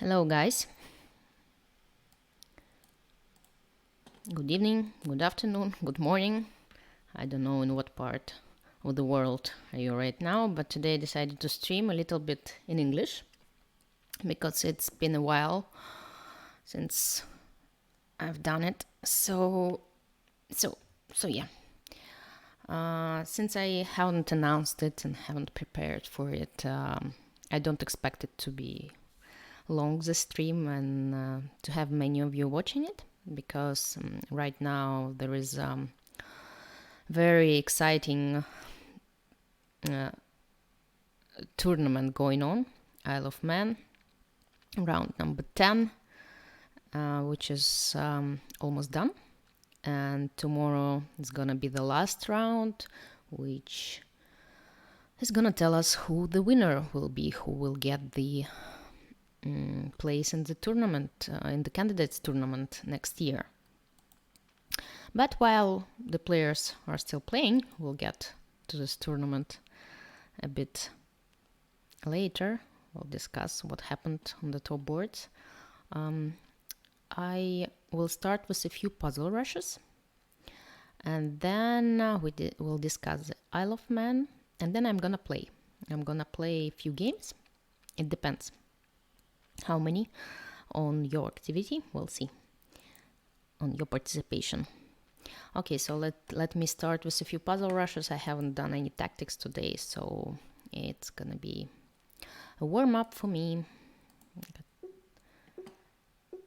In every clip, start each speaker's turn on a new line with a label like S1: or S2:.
S1: Hello, guys. Good evening, good afternoon, good morning. I don't know in what part of the world are you right now, but today I decided to stream a little bit in English because it's been a while since I've done it. So yeah. Since I haven't announced it and haven't prepared for it, I don't expect it to be long the stream and to have many of you watching it because right now there is very exciting tournament going on, Isle of Man, round number 10, which is almost done. And tomorrow is gonna be the last round, which is gonna tell us who the winner will be, who will get the place in the tournament, in the candidates tournament next year. But while the players are still playing, we'll get to this tournament a bit later. We'll discuss what happened on the top boards. I will start with a few puzzle rushes, and then we'll discuss the Isle of Man, and then I'm gonna play. I'm gonna play a few games. It depends how many on your activity. We'll see on your participation. Okay, so let me start with a few puzzle rushes. I haven't done any tactics today, so it's gonna be a warm-up for me.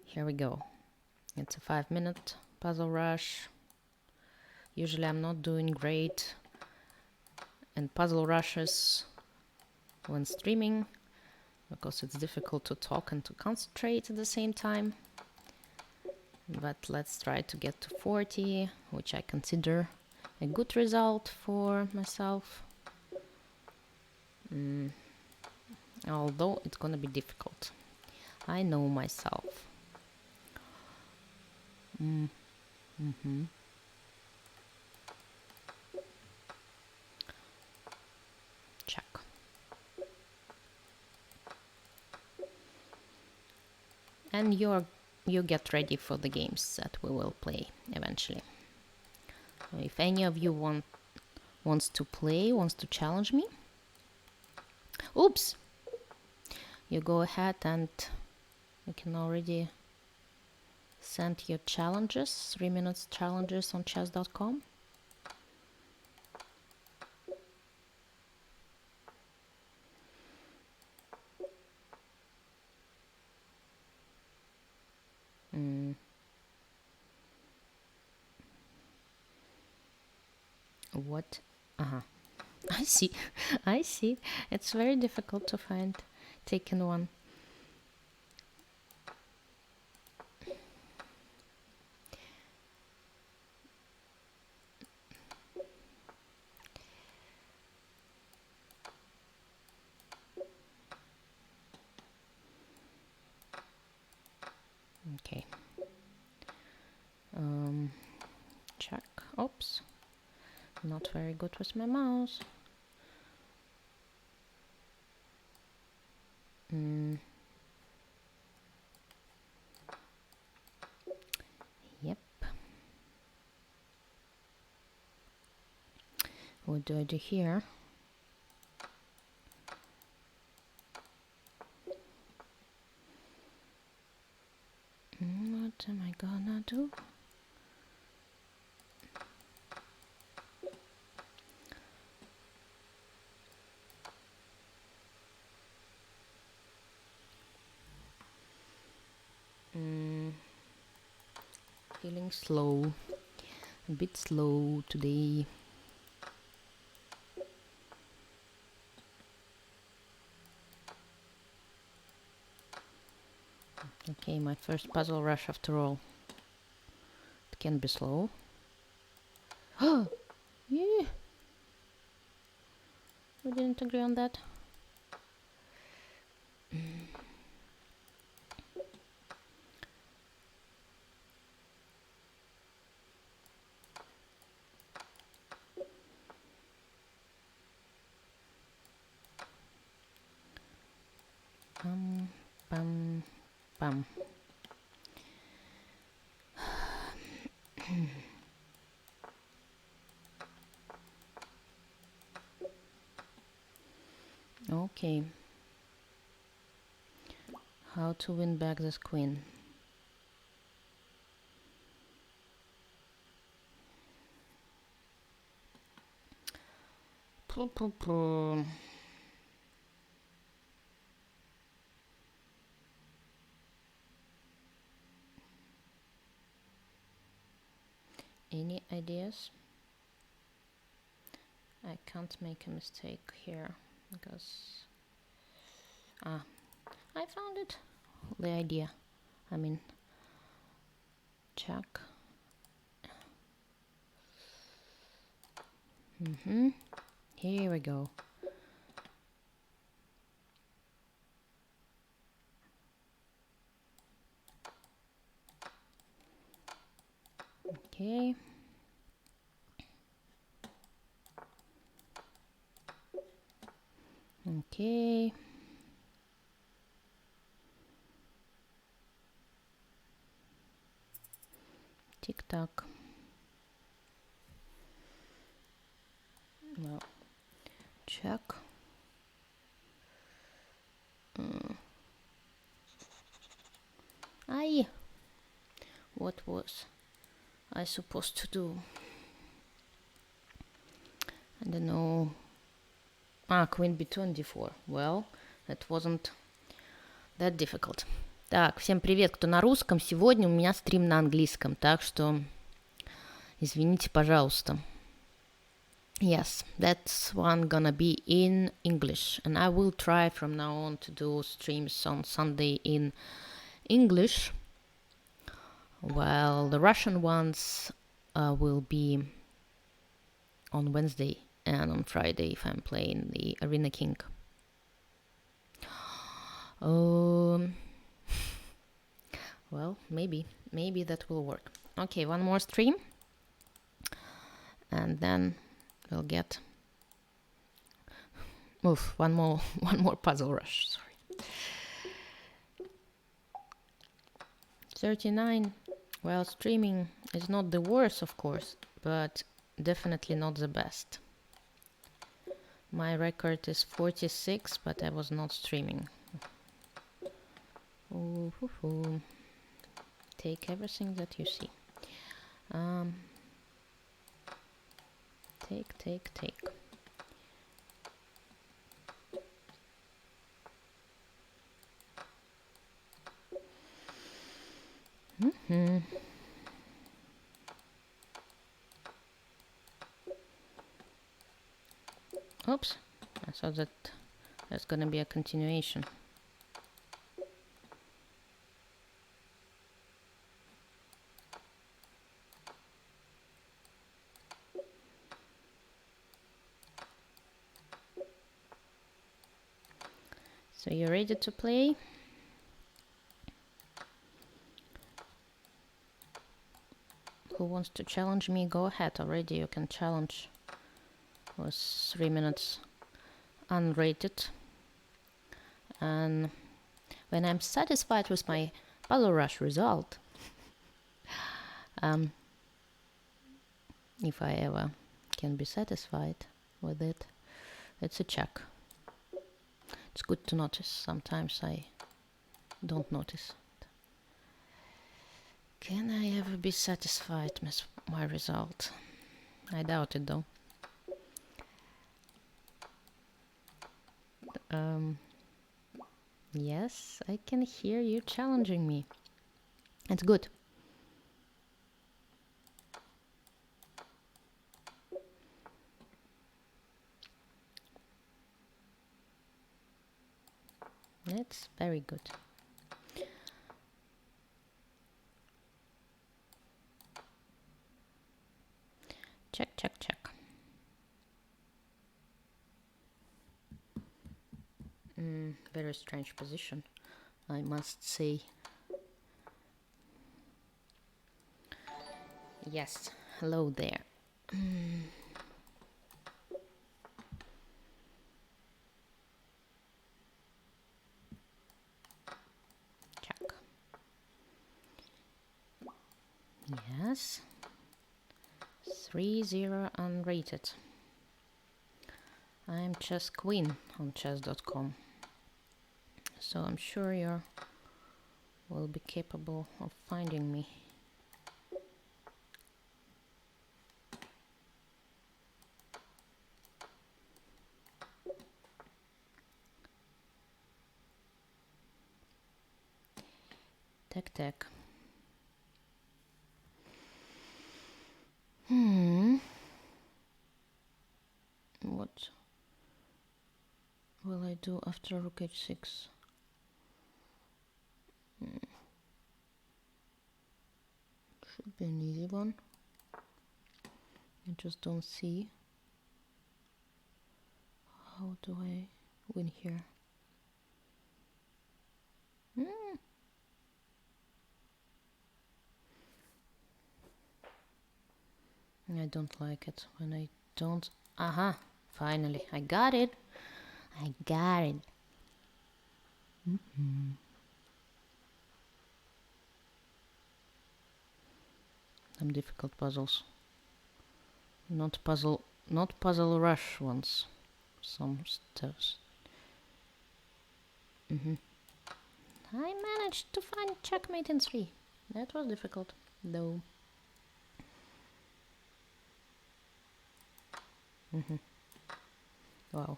S1: Here we go. It's a 5-minute puzzle rush. Usually I'm not doing great in puzzle rushes when streaming because it's difficult to talk and to concentrate at the same time. But let's try to get to 40, which I consider a good result for myself. Although it's gonna be difficult. I know myself. Check. And you get ready for the games that we will play eventually. So if any of you wants to play, wants to challenge me, oops, you go ahead and you can already send your challenges, 3 minutes challenges on chess.com. What? I see. I see. It's very difficult to find taken one. Okay. Check. Oops. Not very good with my mouse. Yep. What do I do here? What am I gonna do? Feeling slow. A bit slow today. Okay, my first puzzle rush after all. It can be slow. Oh, yeah. We didn't agree on that. Bum, Bam. Okay. How to win back this queen? Any ideas? I can't make a mistake here because I found it. The idea. I mean, check. Here we go. Okay. Okay. Tick tock. Well, check. Aye. What was I supposed to do? I don't know. Queen b2 d4. Well, that wasn't that difficult. Так, всем привет, кто на русском. Сегодня у меня стрим на английском, так что извините, пожалуйста. Yes, that's one gonna be in English, and I will try from now on to do streams on Sunday in English, while the Russian ones will be on Wednesday and on Friday if I'm playing the Arena King. Well, maybe that will work. Okay, one more stream, and then we'll get one more puzzle rush. Sorry. 39. Well, streaming is not the worst, of course, but definitely not the best. My record is 46, but I was not streaming. Take everything that you see. Take. Oops, I thought that there's gonna be a continuation. So you're ready to play? Who wants to challenge me? Go ahead already. You can challenge. It was 3 minutes unrated. And when I'm satisfied with my Puzzle Rush result, if I ever can be satisfied with it, it's a check. It's good to notice. Sometimes I don't notice. Can I ever be satisfied with my result? I doubt it though. Yes, I can hear you challenging me. It's good. It's very good. Check. Very strange position, I must say. Yes, hello there. Check. 3-0 unrated. I am chess queen on chess.com, so I'm sure you will be capable of finding me. Tac. What will I do after rook h6? Should be an easy one. I just don't see how do I win here. I don't like it when I don't. Aha! Finally, I got it. Some difficult puzzles. Not puzzle rush ones. Some stuffs. I managed to find checkmate in 3. That was difficult, though. Wow.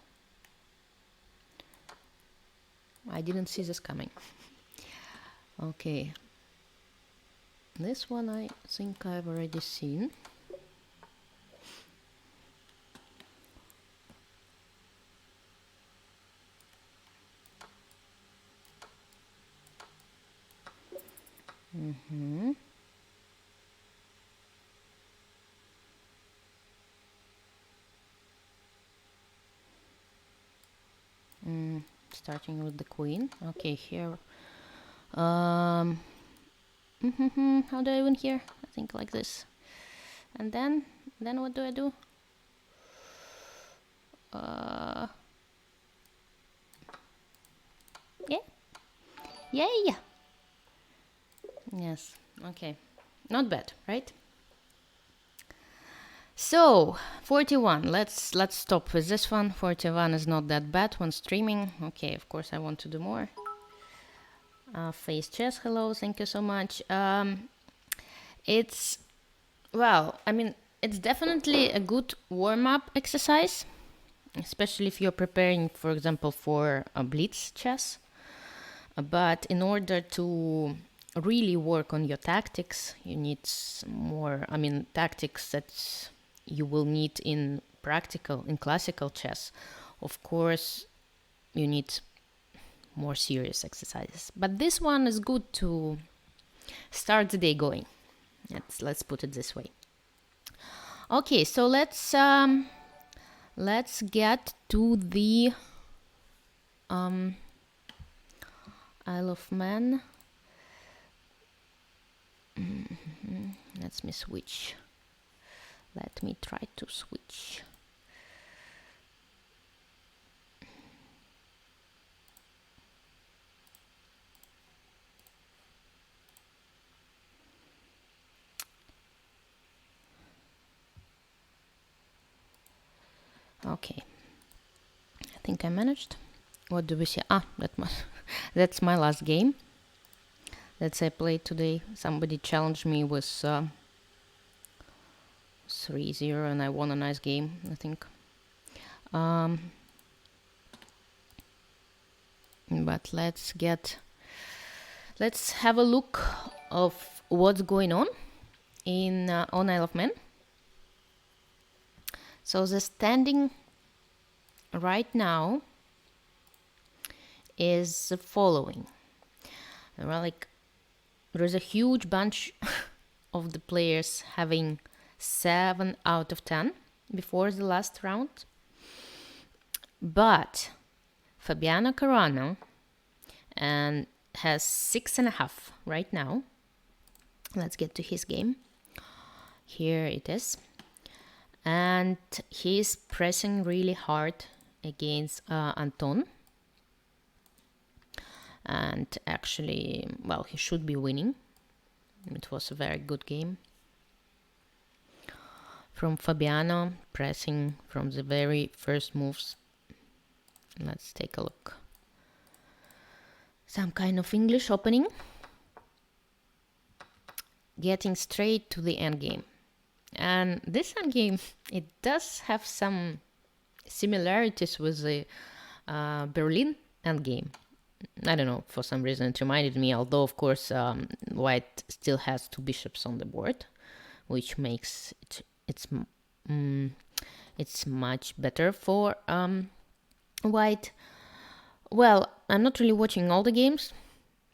S1: I didn't see this coming. Okay. This one I think I've already seen. Starting with the queen. Okay, here. How do I win here? I think like this. And then what do I do? Yeah. Yes. Okay. Not bad, right? So 41. Let's stop with this one. 41 is not that bad when streaming. Okay, of course I want to do more. Face chess. Hello. Thank you so much. It's definitely a good warm-up exercise, especially if you're preparing, for example, for a blitz chess. But in order to really work on your tactics, you need more, tactics that you will need in classical chess. Of course, you need more serious exercises. But this one is good to start the day going. Let's put it this way. Okay, so let's get to the Isle of Man. Let me switch. Let me try to switch. Okay, I think I managed. What do we see? That's my last game that I played today. Somebody challenged me with 3-0 and I won a nice game, I think. But let's have a look of what's going on in on Isle of Man. So the standing right now is the following. There is a huge bunch of the players having 7 out of 10 before the last round. But Fabiano Caruana has 6.5 right now. Let's get to his game. Here it is. And he's pressing really hard against Anton. And actually, he should be winning. It was a very good game. from Fabiano, pressing from the very first moves. Let's take a look. Some kind of English opening. Getting straight to the endgame. And this endgame, it does have some similarities with the Berlin endgame. I don't know, for some reason it reminded me, although of course white still has 2 bishops on the board, which makes it's much better for white. Well, I'm not really watching all the games.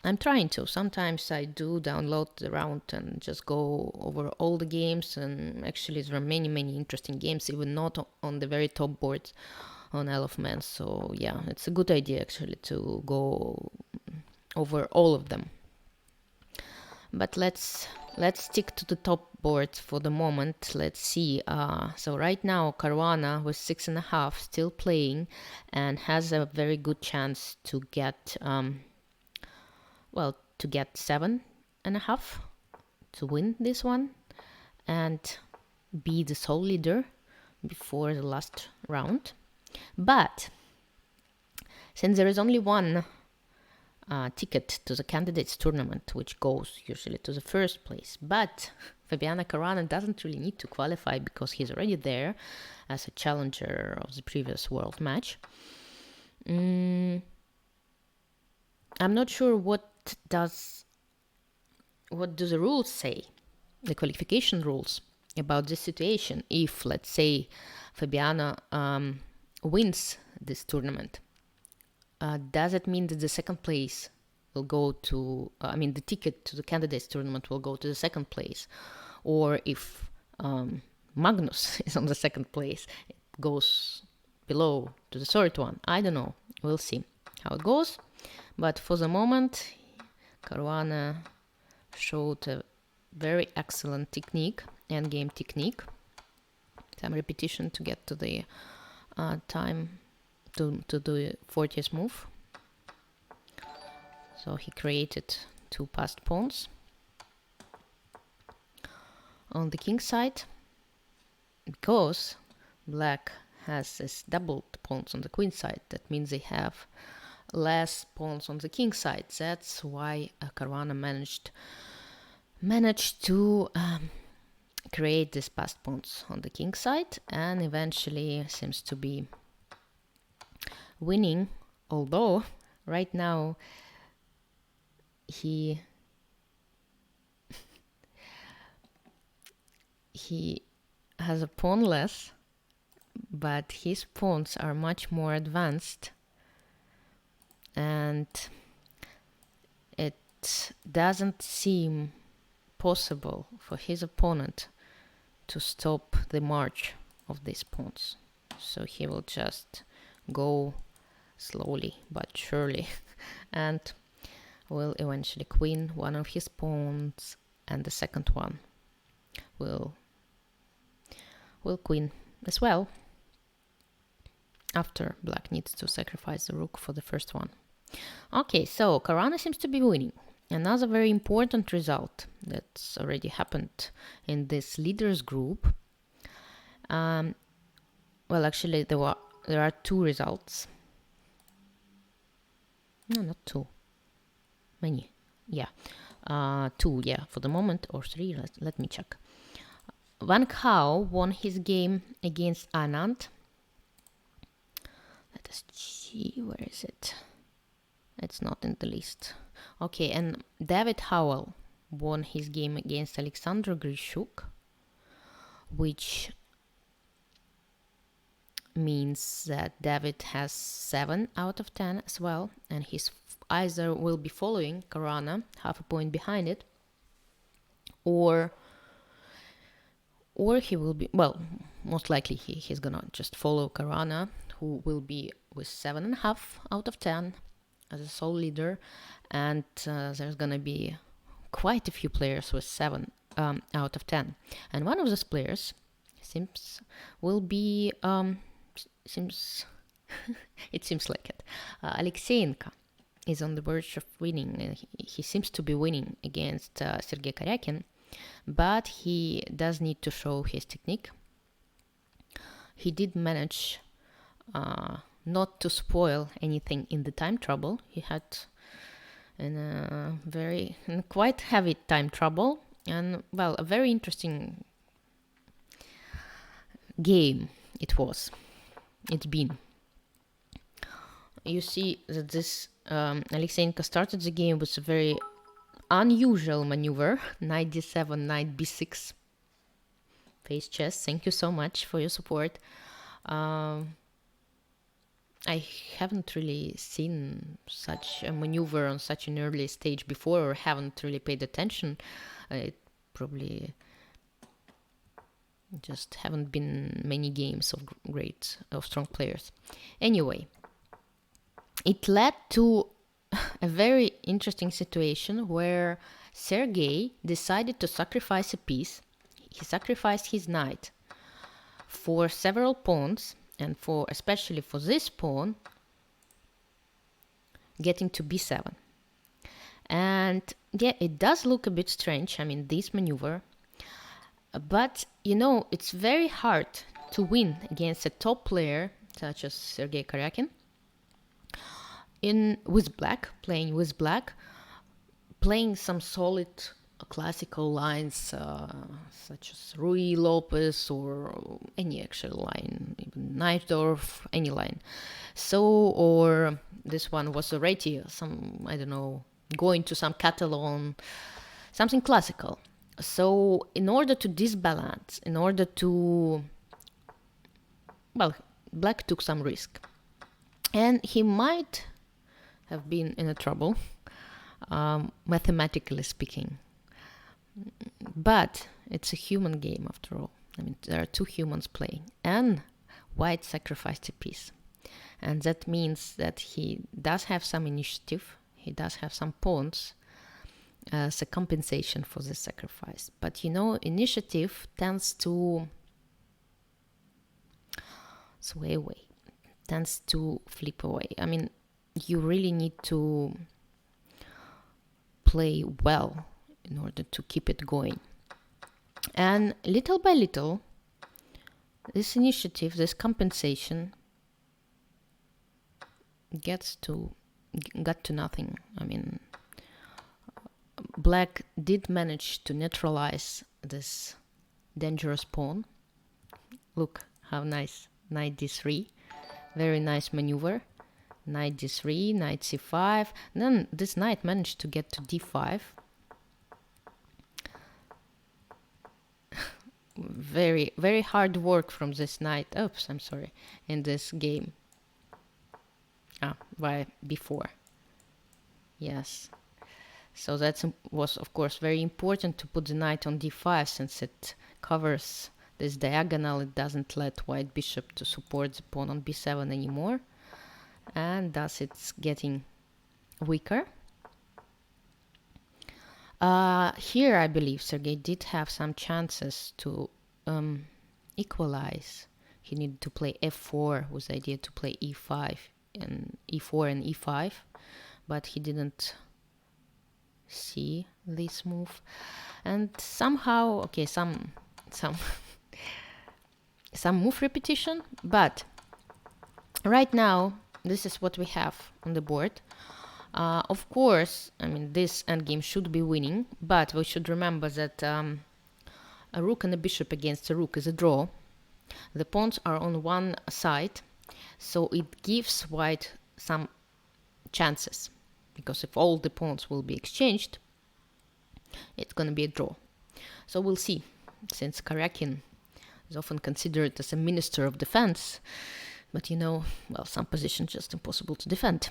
S1: I'm trying to. Sometimes I do download the round and just go over all the games, and actually there are many interesting games, even not on the very top boards on Isle of Man. So yeah, it's a good idea actually to go over all of them. But let's stick to the top boards for the moment. Let's see. So right now Caruana with 6.5 still playing and has a very good chance to get to get 7.5 to win this one and be the sole leader before the last round. But since there is only one ticket to the candidates tournament, which goes usually to the first place, but Fabiano Caruana doesn't really need to qualify because he's already there as a challenger of the previous world match. I'm not sure what do the rules say, the qualification rules about this situation. If, let's say, Fabiano wins this tournament, does it mean that the second place will go to, the ticket to the candidates tournament will go to the second place? Or if Magnus is on the second place, it goes below to the third one? I don't know. We'll see how it goes. But for the moment, Caruana showed a very excellent technique, endgame technique. Some repetition to get to the time to the 40th move. So he created 2 passed pawns on the king side. Because black has this doubled pawns on the queen side, that means they have less pawns on the king side. That's why Caruana managed to create these passed pawns on the king side and eventually seems to be winning, although right now he has a pawn less, but his pawns are much more advanced, and it doesn't seem possible for his opponent to stop the march of these pawns. So he will just go slowly but surely and will eventually queen one of his pawns, and the second one will queen as well, after black needs to sacrifice the rook for the first one. Okay, so Caruana seems to be winning. Another very important result that's already happened in this leaders group. Well, actually, there are 2 results. No, not 2. Many. Yeah. 2, yeah, for the moment, or 3. Let me check. Van Gogh won his game against Anand. Let us see, where is it? It's not in the list. Okay, and David Howell won his game against Alexander Grishuk, which means that David has 7 out of 10 as well, and he's either will be following Caruana, half a point behind it, or he will be, well, most likely he's gonna just follow Caruana, who will be with 7.5 out of 10 as a sole leader, and there's gonna be quite a few players with 7 out of 10, and one of those players will be it seems like it. Alexeyenko is on the verge of winning. He seems to be winning against Sergei Karyakin, but he does need to show his technique he did manage not to spoil anything in the time trouble. He had quite heavy time trouble, and well, a very interesting game it's been. You see that this Alexeyenko started the game with a very unusual maneuver, knight d7, knight b6, face chess. Thank you so much for your support. I haven't really seen such a maneuver on such an early stage before, or haven't really paid attention. It probably just haven't been many games of strong players. Anyway, it led to a very interesting situation where Sergei decided to sacrifice a piece. He sacrificed his knight for several pawns, and especially for this pawn getting to b7. And yeah, it does look a bit strange, I mean, this maneuver. But, you know, it's very hard to win against a top player such as Sergei Karyakin playing with black, playing some solid classical lines such as Ruy Lopez or any actual line, even Neidorf, any line. So, or this one was already some, I don't know, going to some Catalan, something classical. So in order to disbalance, well, black took some risk. And he might have been in a trouble, mathematically speaking. But it's a human game after all. I mean, there are two humans playing, and white sacrificed a piece. And that means that he does have some initiative, he does have some pawns as a compensation for the sacrifice. But you know, initiative tends to sway away, tends to flip away. I mean, you really need to play well in order to keep it going. And little by little, this initiative, this compensation got to nothing. I mean, black did manage to neutralize this dangerous pawn. Look how nice, knight d3, very nice maneuver. Knight d3, knight c5, and then this knight managed to get to d5. Very, very hard work from this knight. Oops, I'm sorry. In this game. By before. Yes. So that was, of course, very important to put the knight on d5, since it covers this diagonal. It doesn't let white bishop to support the pawn on b7 anymore. And thus it's getting weaker. Here I believe Sergei did have some chances to equalize. He needed to play f4 with the idea to play e5 and e4 and e5, but he didn't see this move. And somehow, okay, some move repetition, but right now this is what we have on the board. Of course, I mean, this endgame should be winning, but we should remember that a rook and a bishop against a rook is a draw. The pawns are on one side, so it gives white some chances, because if all the pawns will be exchanged, it's going to be a draw. So we'll see, since Karyakin is often considered as a minister of defense, but you know, well, some positions just impossible to defend.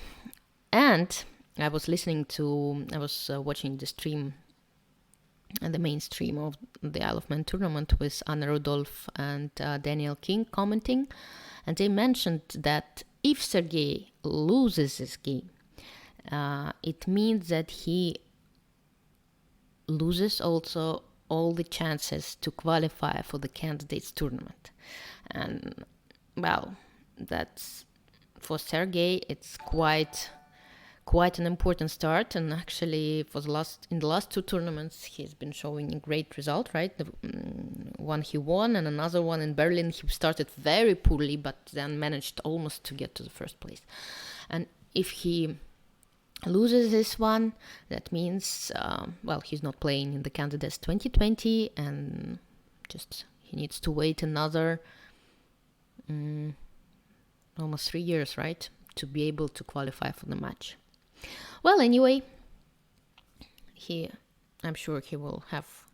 S1: And I was watching the stream, the main stream of the Isle of Man tournament with Anna Rudolph and Daniel King commenting, and they mentioned that if Sergei loses this game, it means that he loses also all the chances to qualify for the candidates tournament. And well, that's, for Sergei, it's quite quite an important start, and actually for in the last 2 tournaments he's been showing a great result, right? One he won, and another one in Berlin he started very poorly, but then managed almost to get to the first place. And if he loses this one, that means he's not playing in the Candidates 2020, and just he needs to wait another almost 3 years, right, to be able to qualify for the match. Well, anyway, I'm sure he will have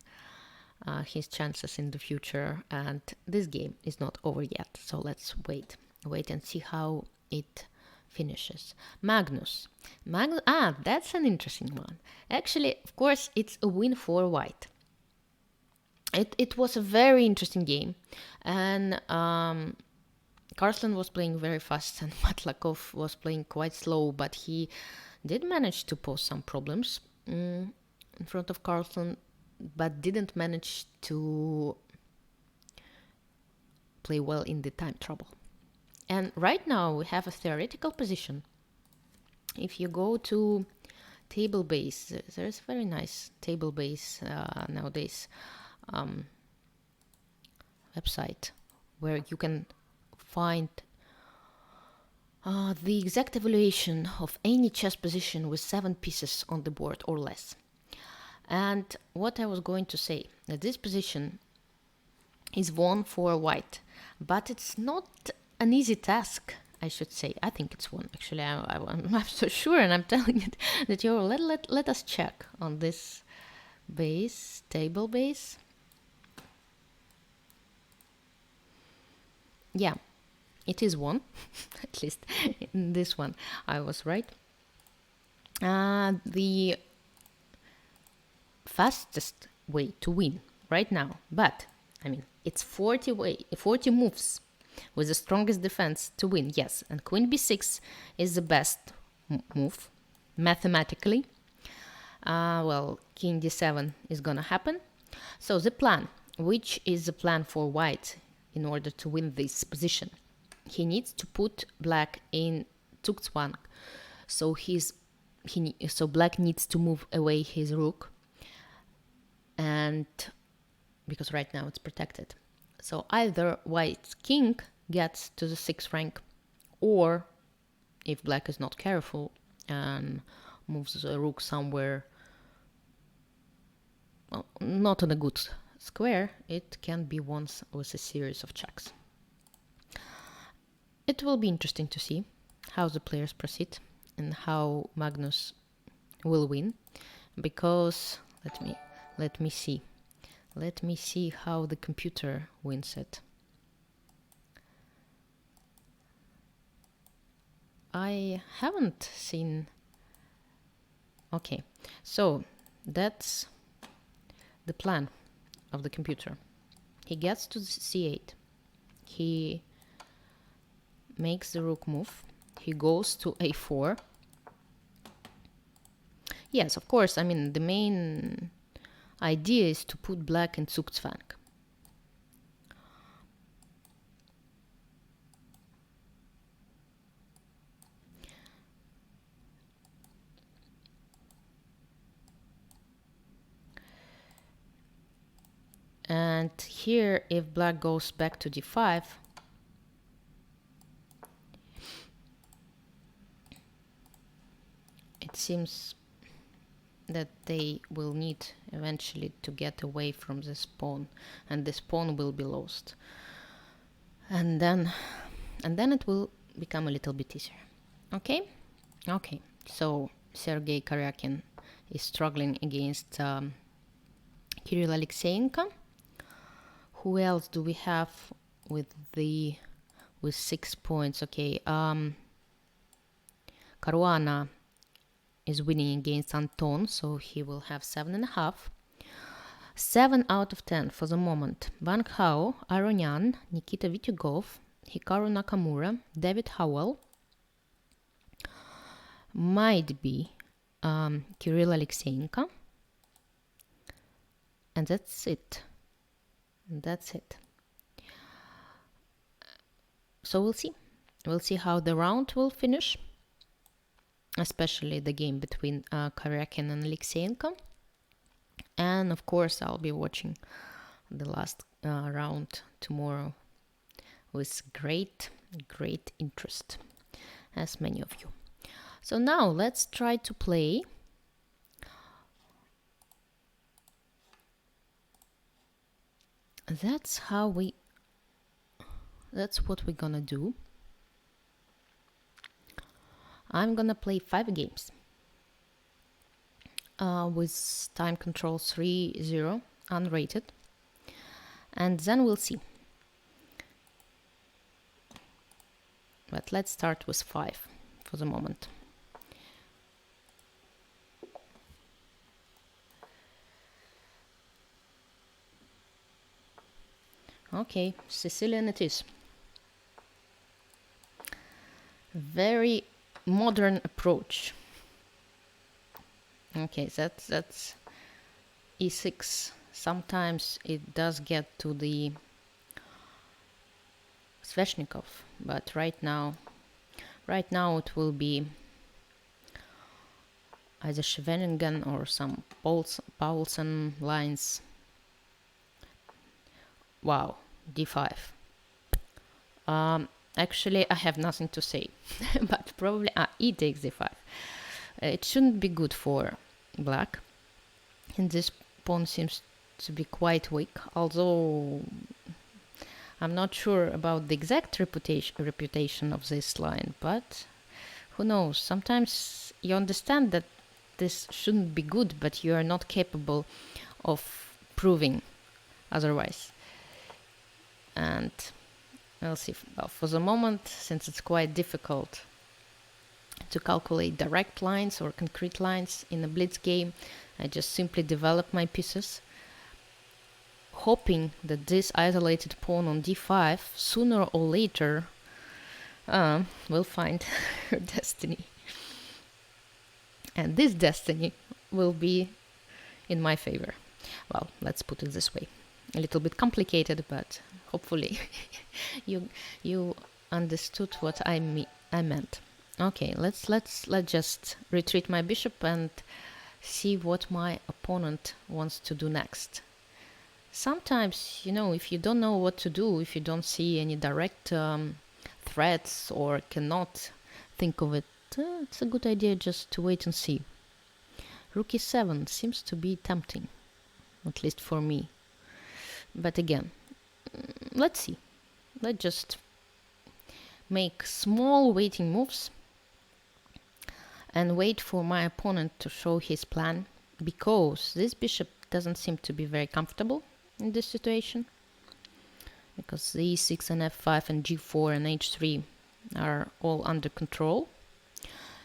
S1: his chances in the future, and this game is not over yet, so let's wait and see how it finishes. Magnus, that's an interesting one. Actually, of course, it's a win for white. It was a very interesting game, and Karslan was playing very fast and Matlakov was playing quite slow, but he did manage to pose some problems in front of Karslan, but didn't manage to play well in the time trouble. And right now we have a theoretical position. If you go to table base, there's a very nice table base nowadays website where you can find the exact evaluation of any chess position with 7 pieces on the board or less. And what I was going to say, that this position is won for white, but it's not an easy task, I should say. I think it's won. Actually, I'm so sure, and I'm telling it that let us check on this base, table base. Yeah, it is won. At least in this one I was right. The fastest way to win right now, but I mean it's 40 moves with the strongest defense to win. Yes, and queen b6 is the best move mathematically. King d7 is gonna happen. So the plan, which is the plan for white in order to win this position? He needs to put black in Zugzwang, so black needs to move away his rook, and because right now it's protected. So either white's king gets to the 6th rank, or if black is not careful and moves the rook somewhere not on a good square, it can be won with a series of checks. It will be interesting to see how the players proceed and how Magnus will win, because let me see how the computer wins it. I haven't seen. Okay, so that's the plan of the computer. He gets to c8. He makes the rook move. He goes to a4. Yes, of course, I mean, the main idea is to put black in Zugzwang. And here, if black goes back to d5, it seems that they will need eventually to get away from this pawn, and this pawn will be lost. And then it will become a little bit easier. Okay? Okay. So Sergei Karyakin is struggling against Kirill Alexeyenko. Who else do we have with 6 points? Okay, Caruana is winning against Anton, so he will have 7.5. 7 out of 10 for the moment. Wang Hao, Aronian, Nikita Vityugov, Hikaru Nakamura, David Howell, might be Kirill Alexeyenko, and that's it. So we'll see how the round will finish. especially the game between Karyakin and Alexeyenko. And of course, I'll be watching the last round tomorrow with great interest, as many of you. So now let's try to play. That's what we're gonna do. I'm gonna play 5 games with time control 3-0 unrated, and then we'll see. But let's start with 5 for the moment. Okay, Sicilian it is. Very modern approach. Okay, that's e6. Sometimes it does get to the Sveshnikov, but right now it will be either Scheveningen or some Paulsen lines. Wow, d5. Actually, I have nothing to say, but probably e takes d5. It shouldn't be good for black, and this pawn seems to be quite weak, although I'm not sure about the exact reputation of this line, but who knows? Sometimes you understand that this shouldn't be good, but you are not capable of proving otherwise. And we'll see. Well, for the moment, since it's quite difficult to calculate direct lines or concrete lines in a blitz game, I just simply develop my pieces, hoping that this isolated pawn on d5 sooner or later will find her destiny. And this destiny will be in my favor. Well, let's put it this way. A little bit complicated, but hopefully you understood what I meant. Okay, let's just retreat my bishop and see what my opponent wants to do next. Sometimes, if you don't know what to do, if you don't see any direct threats or cannot think of it, it's a good idea just to wait and see. Rook e7 seems to be tempting, at least for me. But again, let's see. Let's just make small waiting moves and wait for my opponent to show his plan, because this bishop doesn't seem to be very comfortable in this situation, because the e6 and f5 and g4 and h3 are all under control.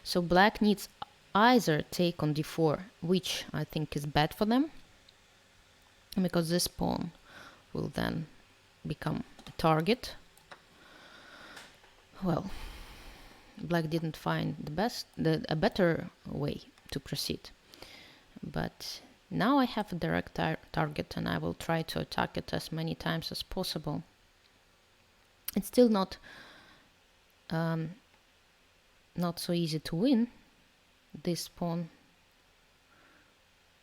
S1: So black needs either take on d4, which I think is bad for them, because this pawn will then become a target. Well, black didn't find a better way to proceed. But now I have a direct target, and I will try to attack it as many times as possible. It's still not so easy to win this pawn,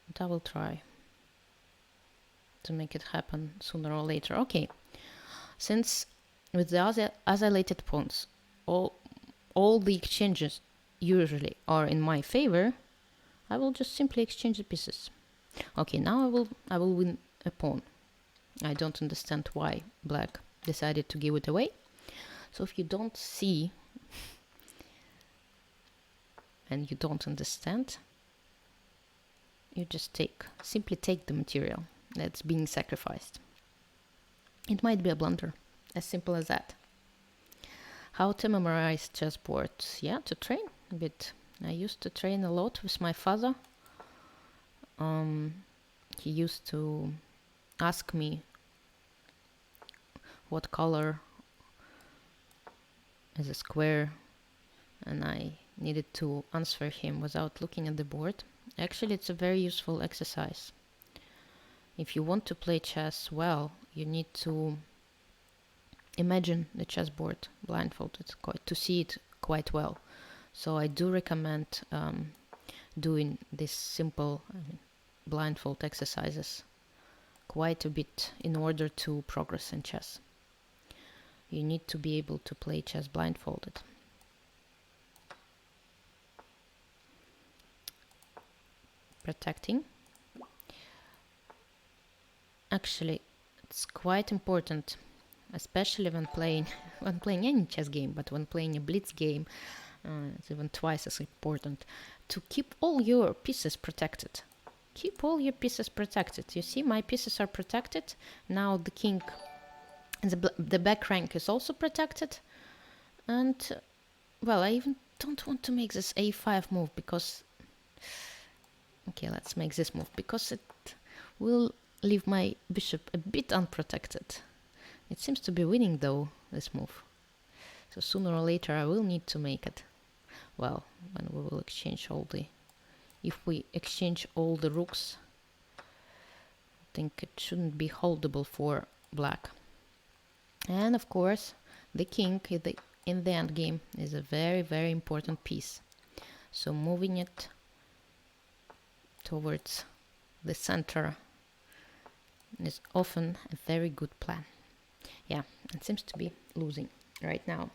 S1: but I will try to make it happen sooner or later. Okay, since with the other isolated pawns, all the exchanges usually are in my favor, I will just simply exchange the pieces. Okay, now I will win a pawn. I don't understand why black decided to give it away. So if you don't see and you don't understand, you just simply take the material that's being sacrificed. It might be a blunder, as simple as that. How to memorize chessboard? Yeah, to train a bit. I used to train a lot with my father. He used to ask me what color is a square, and I needed to answer him without looking at the board. Actually, it's a very useful exercise. If you want to play chess well, you need to imagine the chessboard blindfolded to see it quite well. So I do recommend doing these simple blindfold exercises quite a bit in order to progress in chess. You need to be able to play chess blindfolded. Protecting. Actually, it's quite important, especially when playing any chess game, but when playing a blitz game, it's even twice as important to keep all your pieces protected. Keep all your pieces protected. You see, my pieces are protected. Now the king, the back rank is also protected. And, well, I even don't want to make this a5 move because... Okay, let's make this move because it will leave my bishop a bit unprotected. It seems to be winning though, this move. So sooner or later I will need to make it. Well, when we will exchange all the... If we exchange all the rooks, I think it shouldn't be holdable for black. And of course, the king in the endgame is a very, very important piece. So moving it towards the center is often a very good plan. Yeah, it seems to be losing right now.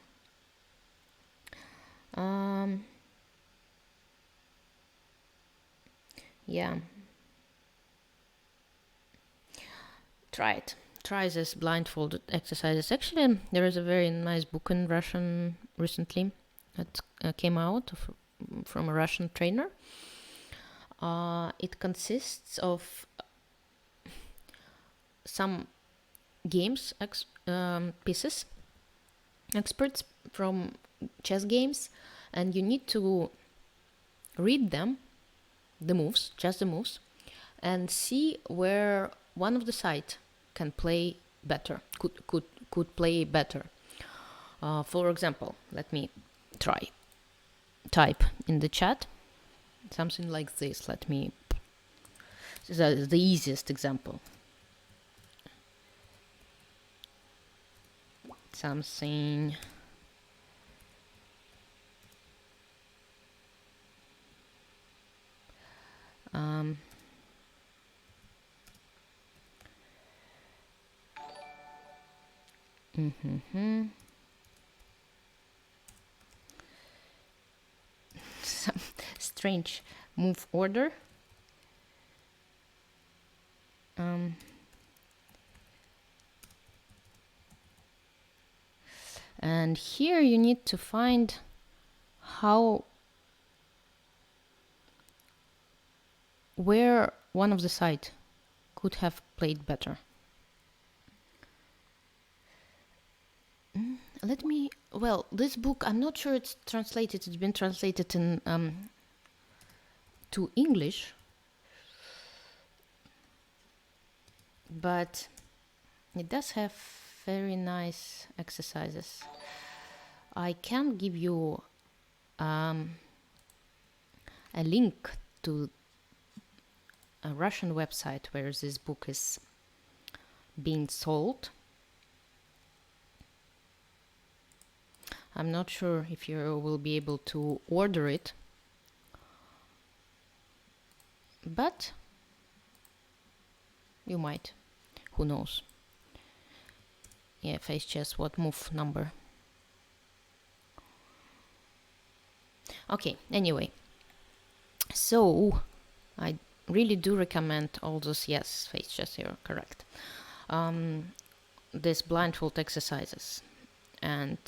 S1: Yeah. Try it. Try this blindfolded exercises. Actually, there is a very nice book in Russian recently that came out from a Russian trainer. It consists of some games pieces, experts from chess games, and you need to read them, the moves, just the moves, and see where one of the side can play better, could play better. For example, let me try type in the chat something like this. Let me... This is the easiest example. Something... Some strange move order. And here you need to find where one of the side could have played better. Let me... Well, this book, I'm not sure it's translated. It's been translated in to English, but it does have very nice exercises. I can give you a link to a Russian website where this book is being sold. I'm not sure if you will be able to order it, but you might. Who knows? Yeah, face chess, what move number? Okay, anyway. So, I really do recommend all those... Yes, face chess, you're correct. These blindfold exercises. And...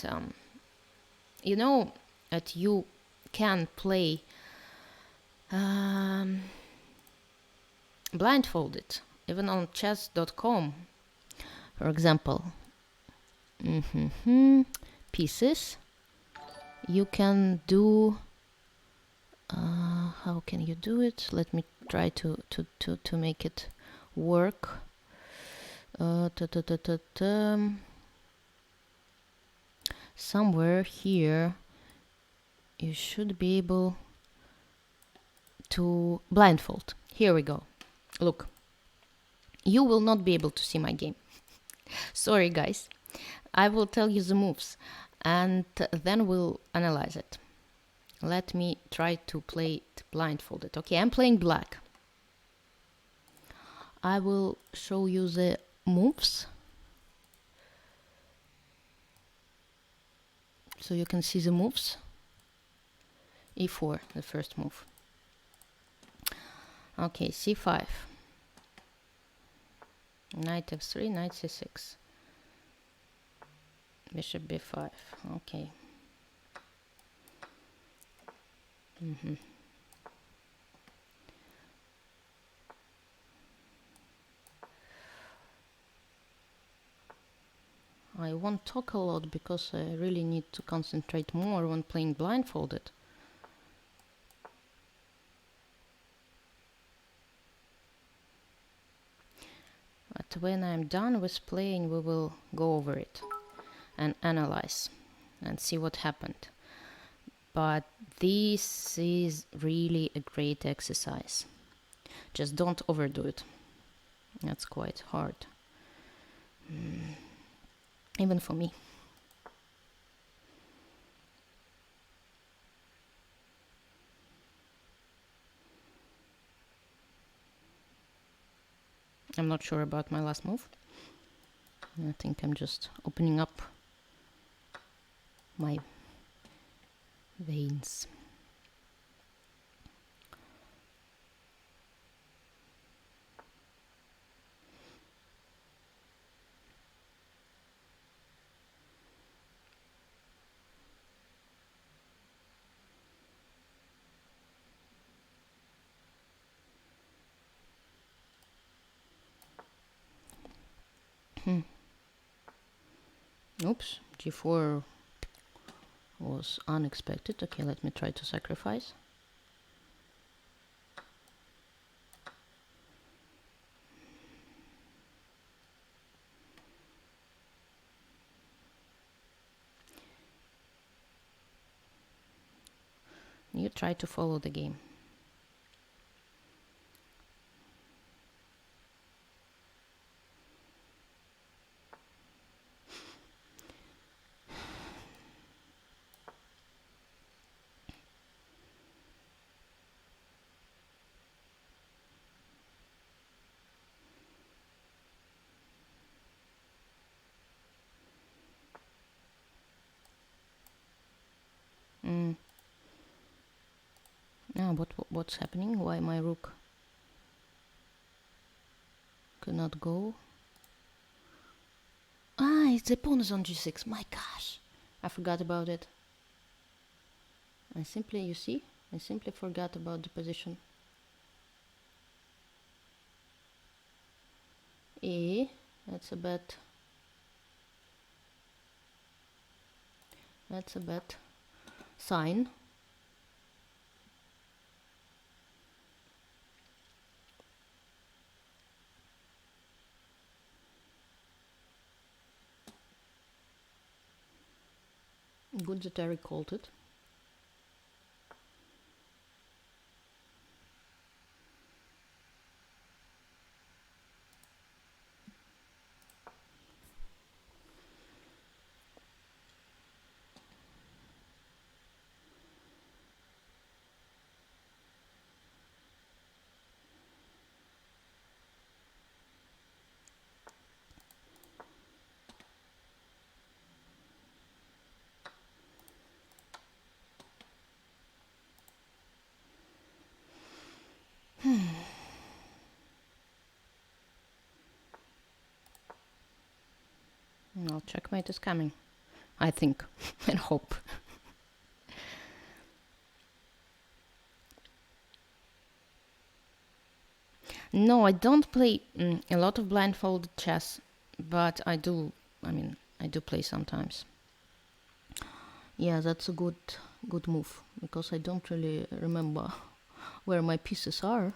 S1: you know that you can play blindfolded even on chess.com, for example. Pieces you can do. How can you do it? Let me try to make it work. Somewhere here you should be able to blindfold. Here we go. Look, you will not be able to see my game. Sorry guys, I will tell you the moves and then we'll analyze it. Let me try to play it blindfolded. Okay, I'm playing black. I will show you the moves so you can see the moves. E4, the first move. Okay, c5. Knight f3, knight c6. Bishop b5. Okay. I won't talk a lot because I really need to concentrate more when playing blindfolded. But when I'm done with playing, we will go over it and analyze and see what happened. But this is really a great exercise. Just don't overdo it. That's quite hard. Even for me. I'm not sure about my last move. I think I'm just opening up my veins. Oops, g4 was unexpected. Okay, let me try to sacrifice. You try to follow the game. Now, what's happening? Why my rook cannot go? Ah, it's the pawn is on g6. My gosh, I forgot about it. You see, I simply forgot about the position. That's a bet. That's a bet sign. Good that I recalled it. No, checkmate is coming. I think and hope. No, I don't play a lot of blindfolded chess, but I do play sometimes. Yeah, that's a good move because I don't really remember where my pieces are.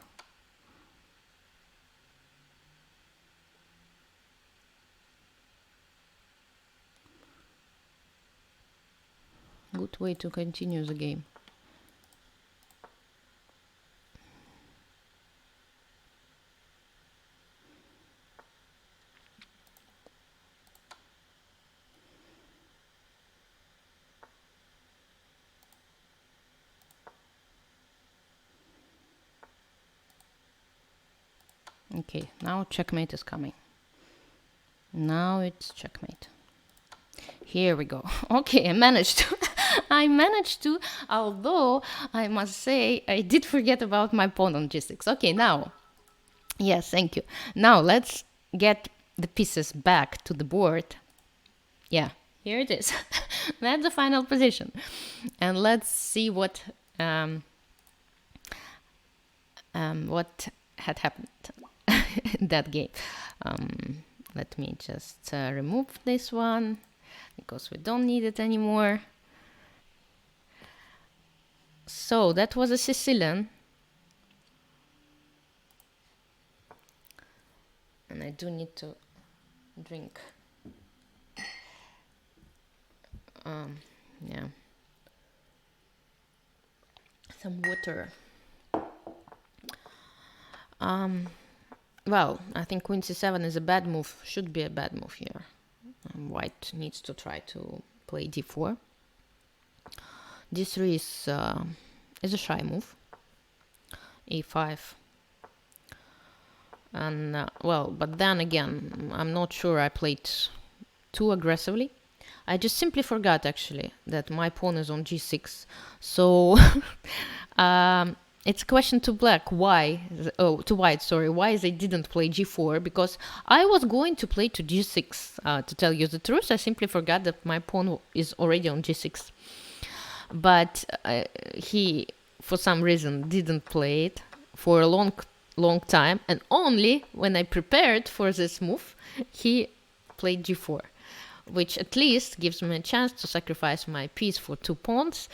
S1: Good way to continue the game. Okay, now checkmate is coming. Now it's checkmate. Here we go. Okay, I managed to. I managed to, although I must say I did forget about my pawn on g6. Okay, now. Yes, thank you. Now let's get the pieces back to the board. Yeah, here it is. That's the final position. And let's see what had happened in that game. Let me just remove this one because we don't need it anymore. So that was a Sicilian. And I do need to drink. Yeah. Some water. Well, I think queen c7 is a bad move. Should be a bad move here. White needs to try to play d4. d3 is a shy move. e5. And well, but then again, I'm not sure I played too aggressively. I just simply forgot actually that my pawn is on g6. So it's a question to black to white, sorry, why they didn't play g4, because I was going to play to g6. To tell you the truth, I simply forgot that my pawn is already on g6. But he, for some reason, didn't play it for a long time, and only when I prepared for this move, he played g4, which at least gives me a chance to sacrifice my piece for 2 pawns,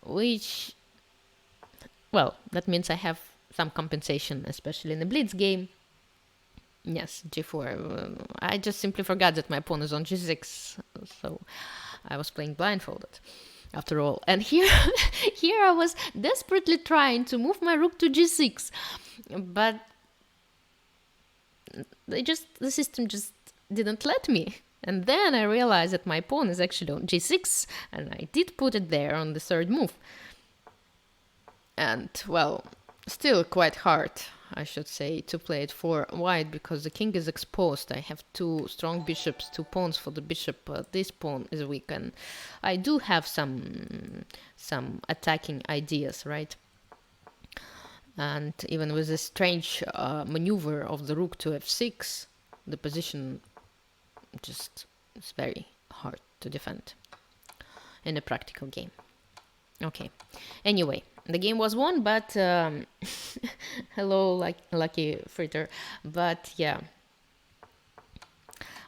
S1: which, well, that means I have some compensation, especially in the blitz game. Yes, g4. I just simply forgot that my pawn is on g6, so I was playing blindfolded after all. And here here I was desperately trying to move my rook to g6, but the system just didn't let me. And then I realized that my pawn is actually on g6, and I did put it there on the third move. And, well, still quite hard, I should say, to play it for white, because the king is exposed. I have 2 strong bishops, 2 pawns for the bishop. This pawn is weak, and I do have some attacking ideas, right? And even with this strange maneuver of the rook to f6, the position just is very hard to defend in a practical game. Okay, anyway, the game was won, but hello, lucky fritter. But yeah,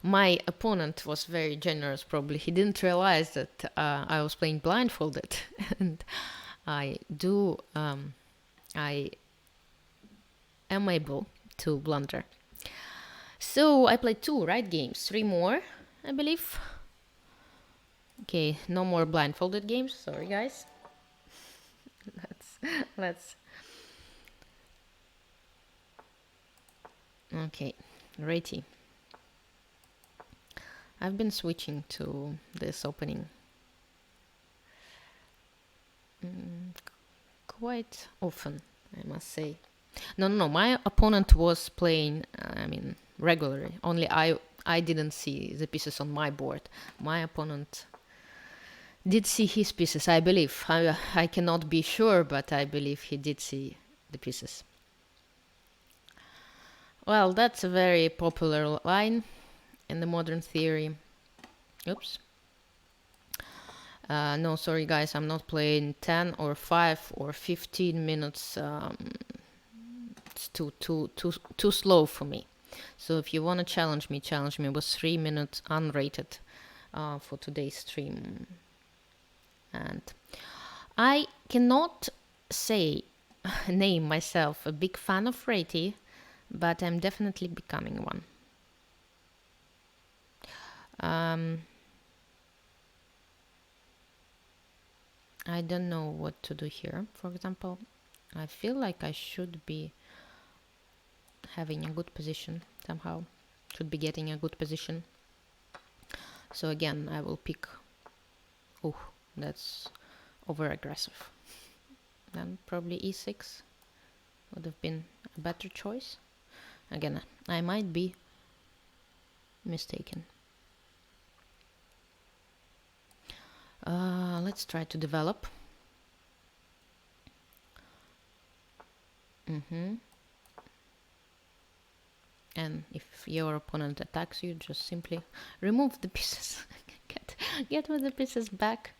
S1: my opponent was very generous. Probably he didn't realize that I was playing blindfolded, and I am able to blunder. So I played 2 right games, 3 more, I believe. Okay, no more blindfolded games. Sorry, guys. Let's. Okay, ready. I've been switching to this opening quite often, I must say. No, my opponent was playing, regularly. Only I didn't see the pieces on my board. My opponent did see his pieces, I believe. I cannot be sure, but I believe he did see the pieces. Well, that's a very popular line in the modern theory. Oops. No, sorry guys, I'm not playing 10 or 5 or 15 minutes. It's too slow for me. So if you want to challenge me with 3 minutes unrated for today's stream. And I cannot name myself a big fan of Reti, but I'm definitely becoming one. I don't know what to do here, for example. I feel like I should be having a good position somehow. Should be getting a good position. So again, I will pick... Oh, that's over-aggressive. Then probably e6 would have been a better choice. Again, I might be mistaken. Let's try to develop. And if your opponent attacks you, just simply remove the pieces. get with the pieces back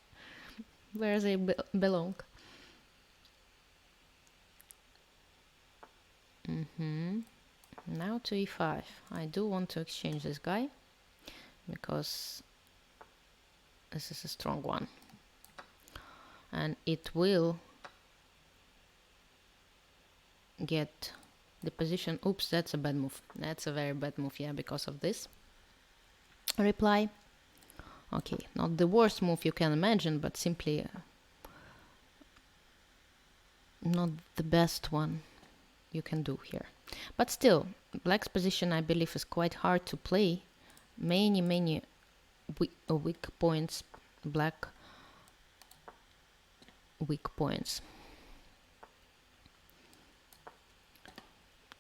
S1: where they belong. Now to e5. I do want to exchange this guy because this is a strong one, and it will get the position. Oops, that's a bad move. That's a very bad move, yeah, because of this reply. Okay, not the worst move you can imagine, but simply not the best one you can do here. But still, black's position, I believe, is quite hard to play. Many weak points, black weak points.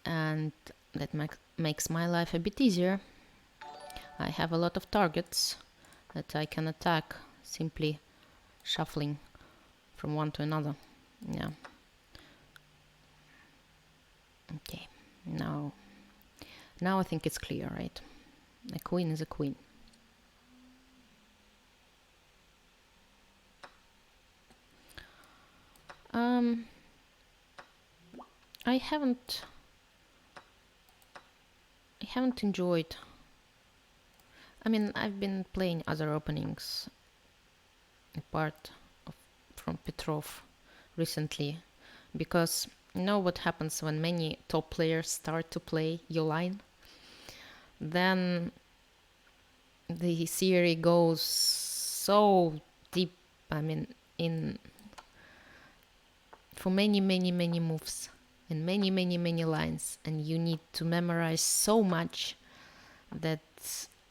S1: And that makes my life a bit easier. I have a lot of targets that I can attack simply shuffling from one to another. Yeah. Okay, now I think it's clear, right? A queen is a queen. I haven't enjoyed. I mean, I've been playing other openings apart from Petrov recently, because you know what happens when many top players start to play your line? Then the theory goes so deep, I mean, for many moves and many lines, and you need to memorize so much that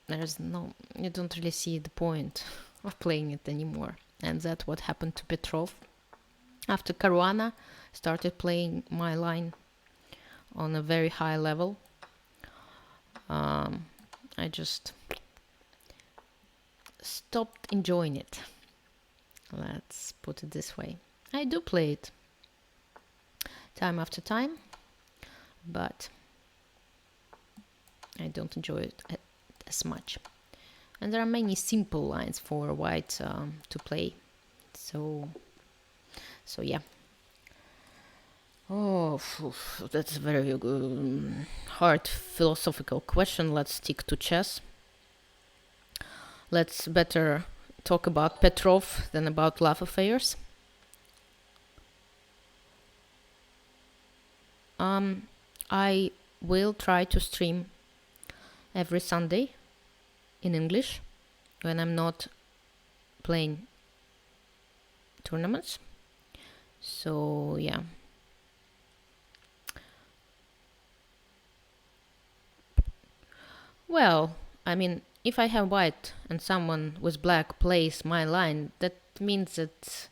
S1: you don't really see the point of playing it anymore. And that's what happened to Petrov. After Caruana started playing my line on a very high level, I just stopped enjoying it. Let's put it this way. I do play it time after time, but I don't enjoy it as much. And there are many simple lines for white to play. So yeah. Oh, that's a very hard philosophical question. Let's stick to chess. Let's better talk about Petrov than about love affairs. I will try to stream every Sunday in English when I'm not playing tournaments. So yeah. Well, I mean, if I have white and someone with black plays my line, that means that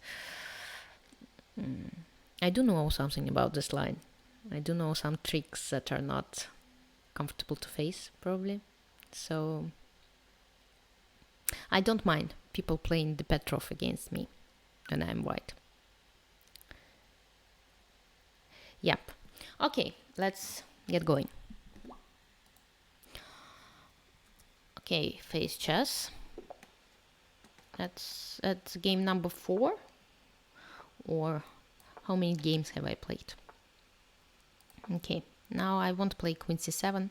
S1: I do know something about this line. I do know some tricks that are not comfortable to face, probably. So I don't mind people playing the Petrov against me when I'm white. Yep. Okay, let's get going. Okay, face chess. That's game number 4. Or how many games have I played? Okay, now I want to play queen c7.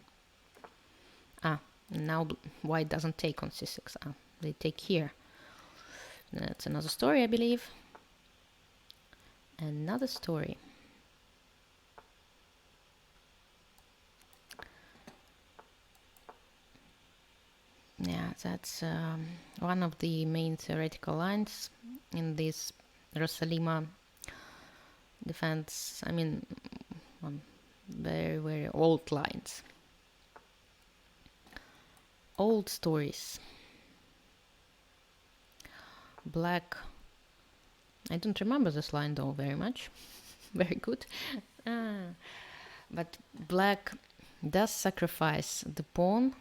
S1: Now white doesn't take on c6. They take here. That's another story, I believe. Another story. Yeah, that's one of the main theoretical lines in this Rosalima defense. I mean, very old lines. Old stories. Black. I don't remember this line though very much. Very good. But black does sacrifice the pawn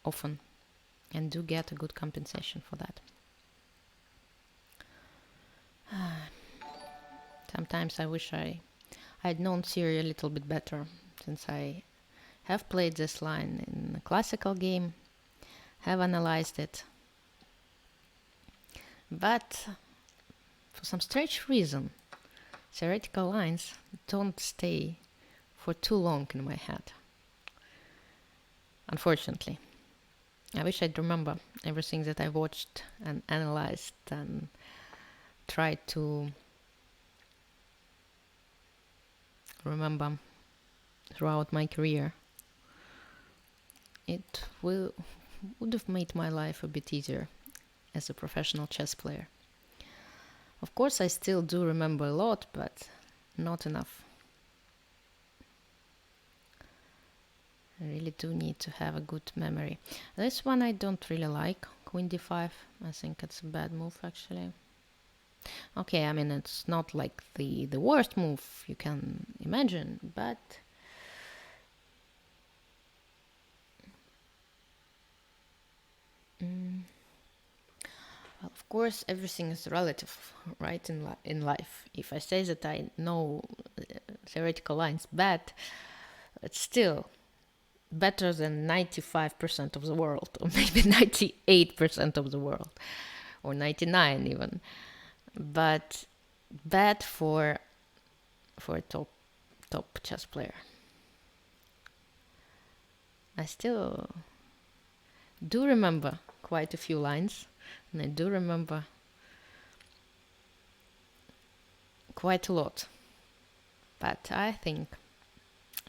S1: often and do get a good compensation for that. Sometimes I wish I'd known Syria a little bit better, since I have played this line in a classical game, have analyzed it, but for some strange reason, theoretical lines don't stay for too long in my head. Unfortunately. I wish I'd remember everything that I watched and analyzed and tried to remember throughout my career. It would have made my life a bit easier as a professional chess player. Of course, I still do remember a lot, but not enough. I really do need to have a good memory. This one I don't really like, Queen d5. I think it's a bad move, actually. Okay, I mean, it's not like the worst move you can imagine, but well, of course, everything is relative, right, in life. If I say that I know theoretical lines bad, it's still better than 95% of the world, or maybe 98% of the world, or 99 even. But bad for a top chess player. I still do remember quite a few lines, and I do remember quite a lot. But I think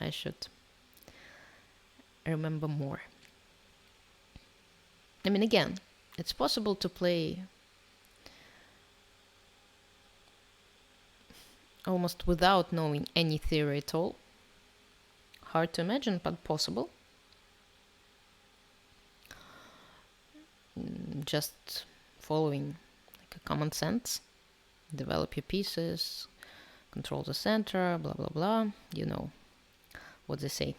S1: I should remember more. I mean, again, it's possible to play almost without knowing any theory at all. Hard to imagine, but possible. Just following like a common sense. Develop your pieces, control the center, blah blah blah. You know what they say.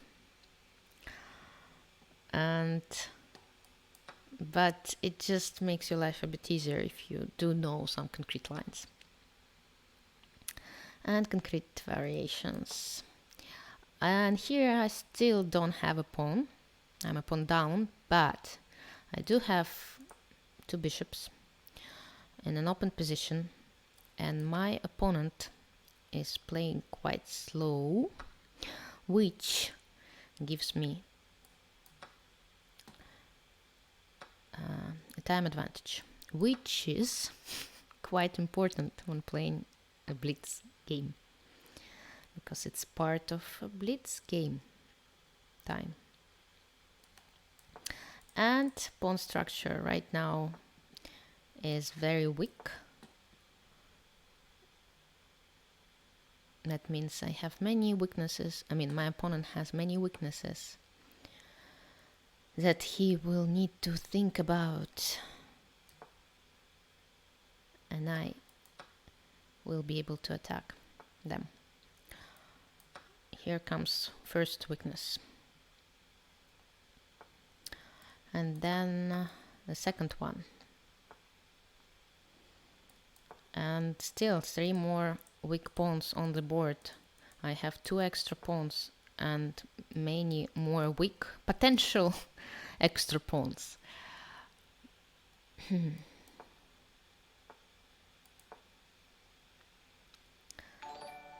S1: But it just makes your life a bit easier if you do know some concrete lines and concrete variations. And here I still don't have a pawn. I'm a pawn down, but I do have two bishops in an open position, and my opponent is playing quite slow, which gives me a time advantage, which is quite important when playing a blitz game, because it's part of a blitz game time. And pawn structure right now is very weak. That means I have many weaknesses. I mean, my opponent has many weaknesses that he will need to think about, and I will be able to attack them. Here comes first weakness, and then the second one, and still 3 more weak pawns on the board. I have 2 extra pawns and many more weak potential extra pawns.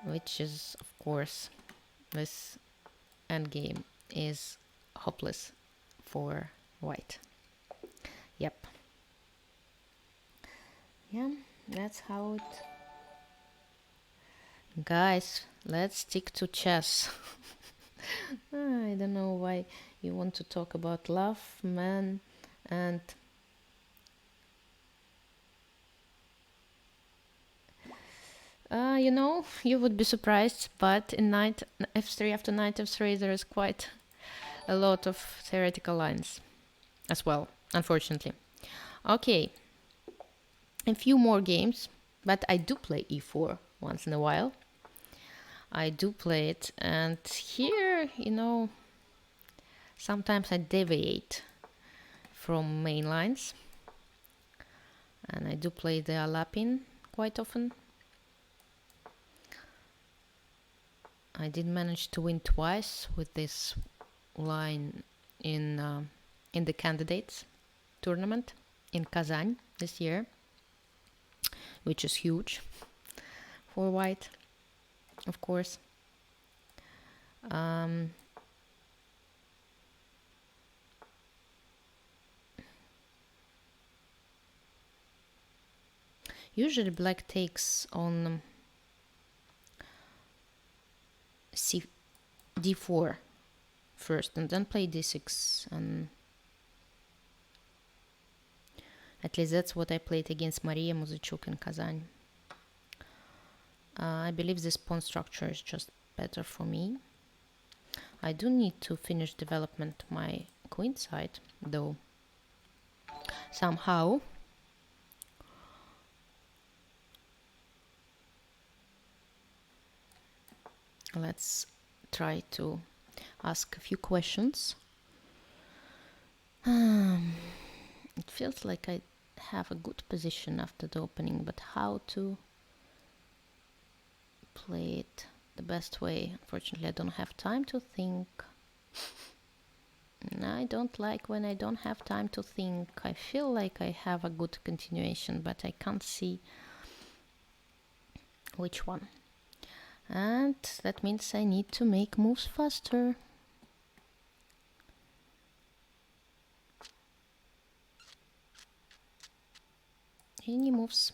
S1: Which is, of course, this endgame is hopeless for white. Yep. Yeah, that's how it... Guys, let's stick to chess. I don't know why you want to talk about love, man, and you know, you would be surprised, but in knight f3 after knight f3 there is quite a lot of theoretical lines as well, unfortunately. Okay, a few more games, but I do play e4 once in a while. I do play it, and here, sometimes I deviate from main lines, and I do play the Alapin quite often. I did manage to win twice with this line in the candidates tournament in Kazan this year, which is huge for white, of course. Usually black takes on d4 first and then play d6, and at least that's what I played against Maria Muzachuk in Kazan. I believe this pawn structure is just better for me. I do need to finish development my queen side, though, somehow. Let's try to ask a few questions. It feels like I have a good position after the opening, but how to play it the best way? Unfortunately, I don't have time to think. I don't like when I don't have time to think. I feel like I have a good continuation, but I can't see which one. And that means I need to make moves faster. Any moves,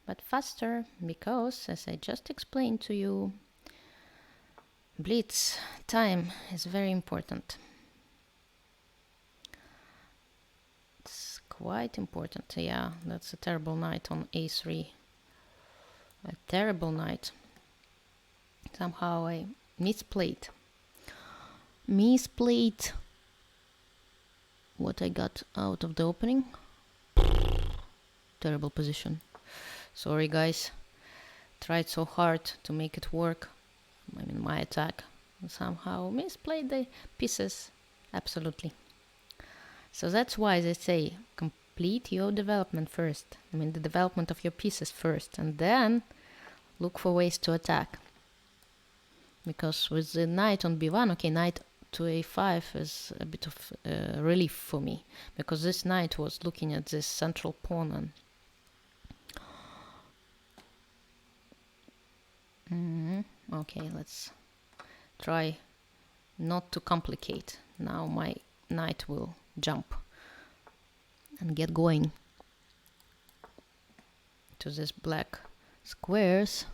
S1: but faster, because, as I just explained to you, blitz time is very important. It's quite important. Yeah, that's a terrible knight on a3. A terrible knight. Somehow I misplayed what I got out of the opening. Terrible position. Sorry guys, tried so hard to make it work. I mean, my attack, somehow misplayed the pieces. Absolutely. So that's why they say complete your development first. I mean, the development of your pieces first, and then look for ways to attack. Because with the knight on b1, okay, knight to a5 is a bit of relief for me, because this knight was looking at this central pawn and okay, let's try not to complicate. Now my knight will jump and get going to this black squares.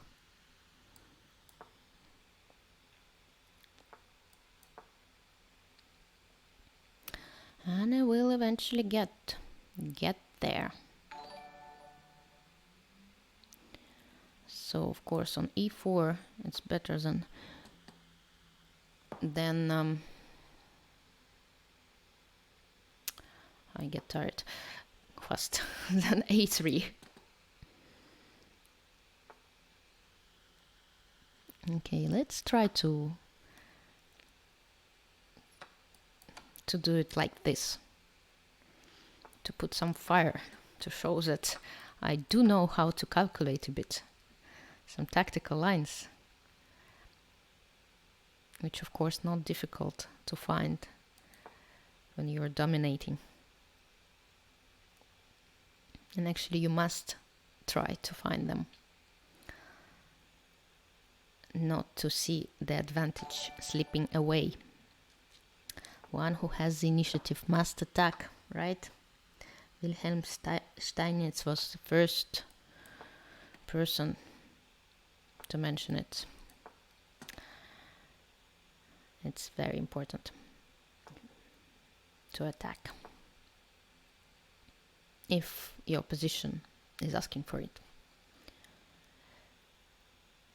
S1: And I will eventually get there. So of course on e4 it's better than I get tired fast than a3. Okay, let's try to do it like this, to put some fire, to show that I do know how to calculate a bit, some tactical lines, which of course not difficult to find when you're dominating. And actually you must try to find them, not to see the advantage slipping away. One who has the initiative must attack, right? Wilhelm Steinitz was the first person to mention it. It's very important to attack if your position is asking for it.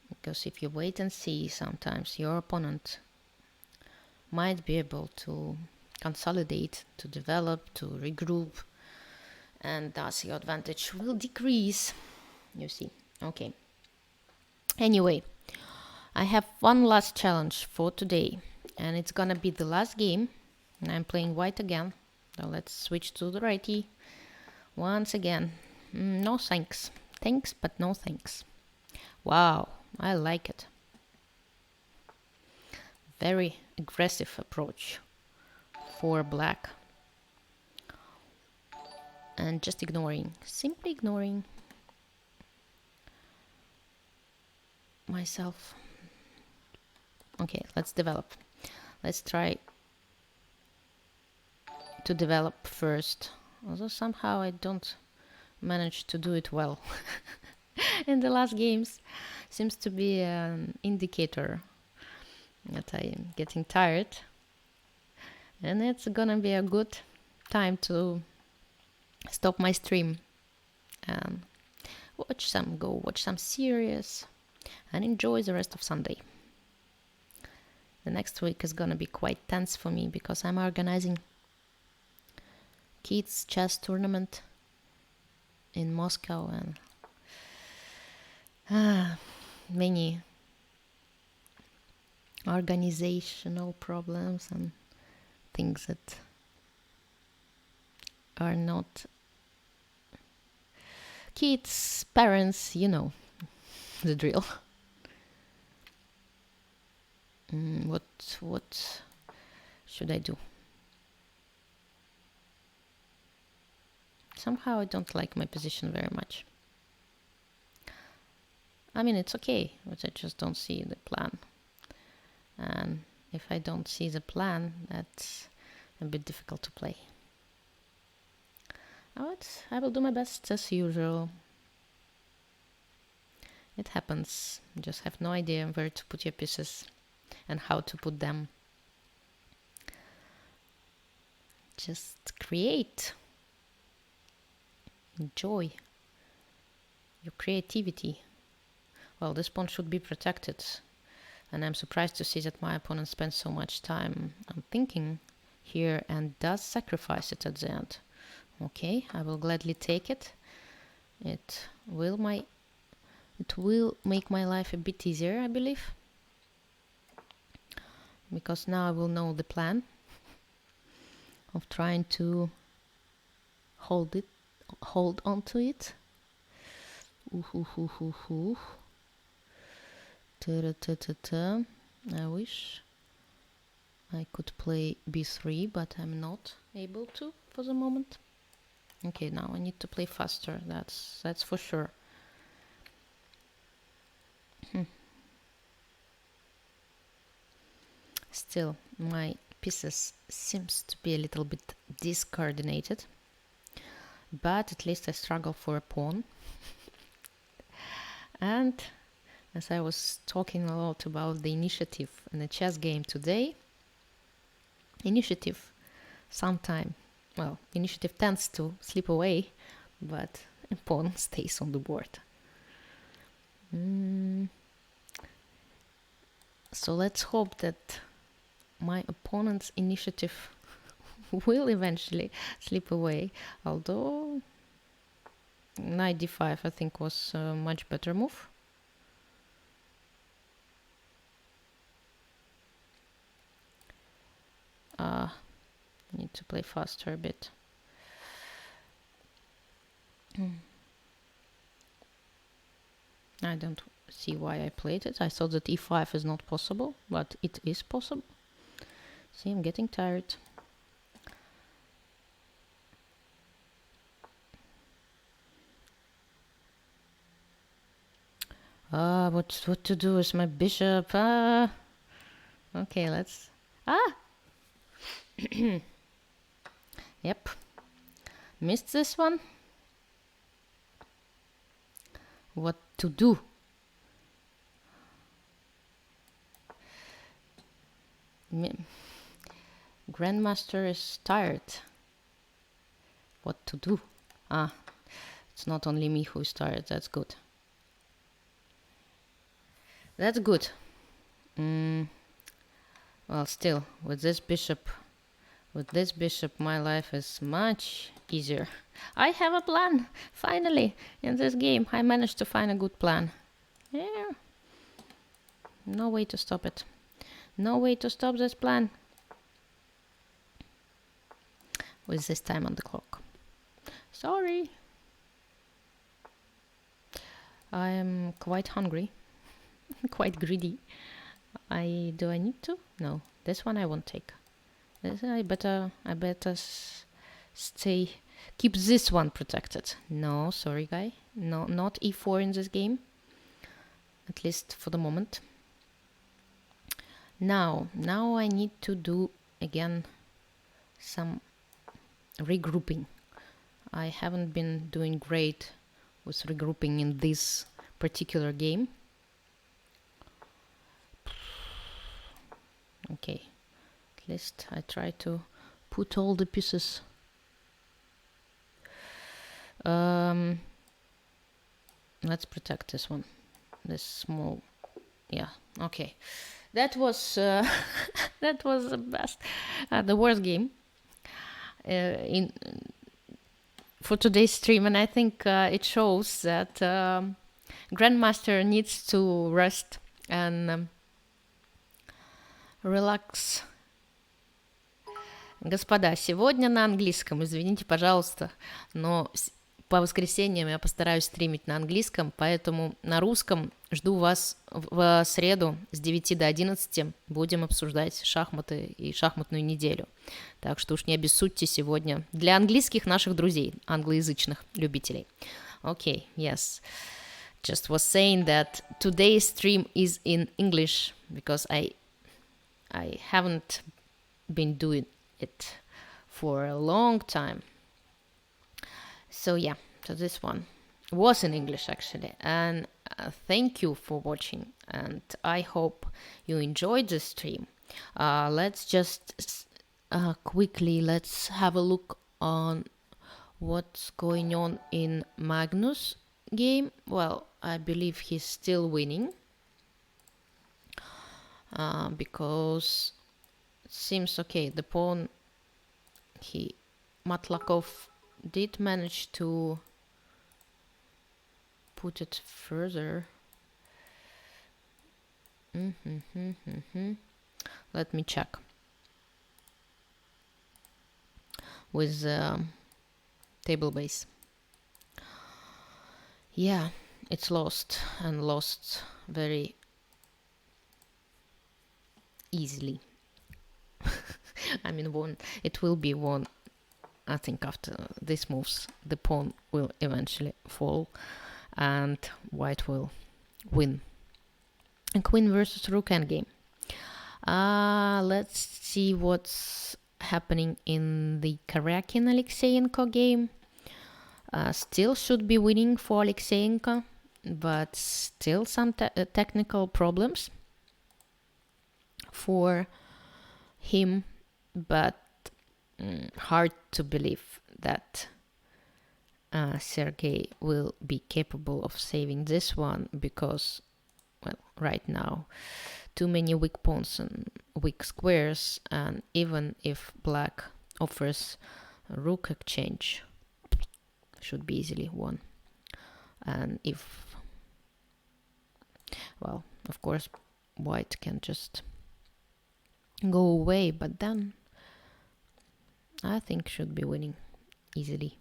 S1: Because if you wait and see, sometimes your opponent might be able to consolidate, to develop, to regroup, and thus your advantage will decrease, you see. Okay, Anyway, I have one last challenge for today, and it's gonna be the last game. And I'm playing white again. Now let's switch to the righty once again. No thanks. Thanks, but no thanks. Wow, I like it. Very aggressive approach for black. And just ignoring, simply ignoring myself. Okay, let's develop. Let's try to develop first. Although somehow I don't manage to do it well. In the last games, seems to be an indicator that I am getting tired. And it's gonna be a good time to stop my stream and watch some series and enjoy the rest of Sunday. The next week is gonna be quite tense for me because I'm organizing kids chess tournament in Moscow and many organizational problems and things that are not kids, parents, you know the drill. What should I do? Somehow I don't like my position very much. I mean, it's okay, but I just don't see the plan. And if I don't see the plan, that's a bit difficult to play. But I will do my best as usual. It happens. You just have no idea where to put your pieces and how to put them. Just create. Enjoy your creativity. Well, this pawn should be protected. And I'm surprised to see that my opponent spends so much time on thinking here and does sacrifice it at the end. Okay, I will gladly take it. It will make my life a bit easier, I believe. Because now I will know the plan of trying to hold on to it. I wish I could play b3, but I'm not able to for the moment. Okay, now I need to play faster. That's for sure. Still, my pieces seems to be a little bit discoordinated, but at least I struggle for a pawn. And as I was talking a lot about the initiative in a chess game today, initiative tends to slip away, but a pawn stays on the board. So let's hope that my opponent's initiative will eventually slip away, although knight d5 I think was a much better move. Need to play faster a bit. I don't see why I played it. I thought that e5 is not possible, but it is possible. See, I'm getting tired. What to do with my bishop? Okay, let's... Yep. Missed this one. What to do? Grandmaster is tired. What to do? It's not only me who is tired. That's good. That's good. Well, still, with this bishop, my life is much easier. I have a plan. Finally, in this game, I managed to find a good plan. Yeah. No way to stop it. No way to stop this plan. With this time on the clock. Sorry. I am quite hungry. Quite greedy. Do I need to? No. This one I won't take. I better stay. Keep this one protected. No, sorry, guy. No, not e4 in this game. At least for the moment. Now I need to do again some regrouping. I haven't been doing great with regrouping in this particular game. Okay, at least I try to put all the pieces. Let's protect this one. This small, yeah. Okay, that was that was the best, the worst game for today's stream, and I think it shows that Grandmaster needs to rest and relax. Господа, сегодня на английском, извините, пожалуйста, но по воскресеньям я постараюсь стримить на английском, поэтому на русском жду вас в среду с 9 до 11. Будем обсуждать шахматы и шахматную неделю. Так что уж не обессудьте сегодня. Для английских наших друзей, англоязычных любителей. Okay, yes. Just was saying that today's stream is in English because I haven't been doing it for a long time. So yeah, so this one was in English actually, and thank you for watching, and I hope you enjoyed the stream. Let's just quickly let's have a look on what's going on in Magnus' game. Well, I believe he's still winning because it seems okay. The pawn, Matlakov did manage to put it further. Let me check with table base. Yeah, it's lost, and lost very easily. I mean, won. It will be won. I think after these moves, the pawn will eventually fall, and white will win. And queen versus rook endgame. Let's see what's happening in the Karyakin Alexeyenko game. Still should be winning for Alexeyenko, but still some technical problems for him, but hard to believe that Sergey will be capable of saving this one because, well, right now too many weak pawns and weak squares, and even if black offers a rook exchange, should be easily won. And if, well, of course white can just go away, but then I think should be winning easily.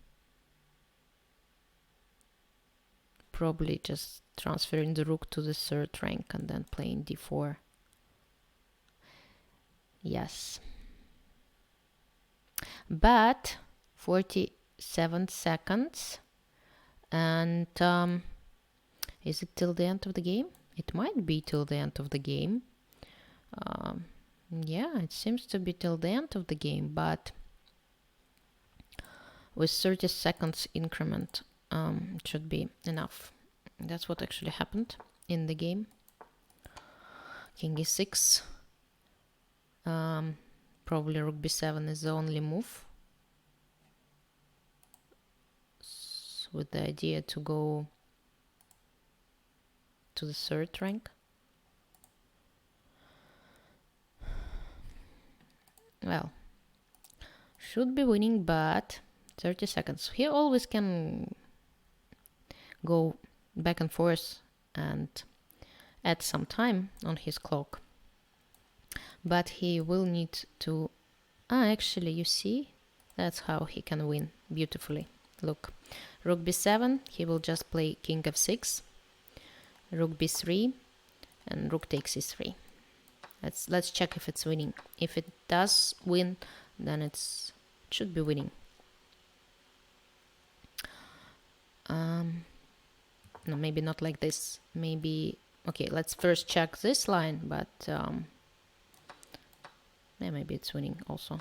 S1: Probably just transferring the rook to the third rank and then playing d4. Yes. But 47 seconds. And is it till the end of the game? It might be till the end of the game. Yeah, it seems to be till the end of the game, but with 30 seconds increment, it should be enough. That's what actually happened in the game. King e6. Probably rook b7 is the only move, with the idea to go to the third rank. Well, should be winning, but 30 seconds. He always can go back and forth and add some time on his clock. But he will need to... actually, you see, that's how he can win beautifully. Look, rook b7, he will just play king f6, rook b3, and rook takes e3. Let's check if it's winning. If it does win, then it should be winning. No, maybe not like this. Maybe... Okay, let's first check this line, but yeah, maybe it's winning also.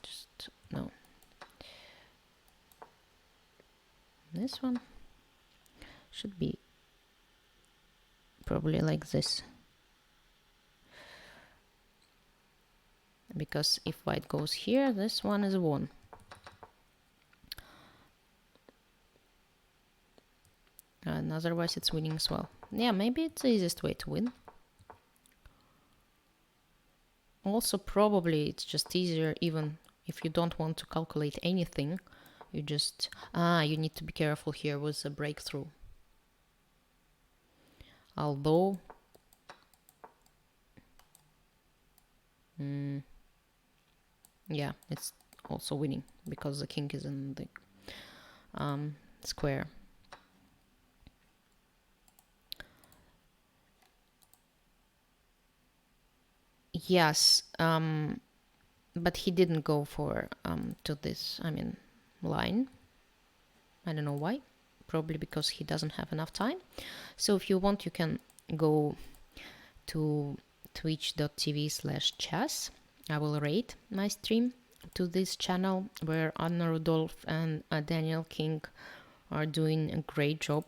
S1: Just no. This one should be probably like this. Because if white goes here, this one is won. And otherwise it's winning as well. Yeah, maybe it's the easiest way to win. Also, probably it's just easier even if you don't want to calculate anything. You just... you need to be careful here with the breakthrough. Although... yeah, it's also winning because the king is in the square. Yes, but he didn't go for to this, line. I don't know why. Probably because he doesn't have enough time. So if you want, you can go to twitch.tv/chess. I will rate my stream to this channel where Anna Rudolph and Daniel King are doing a great job.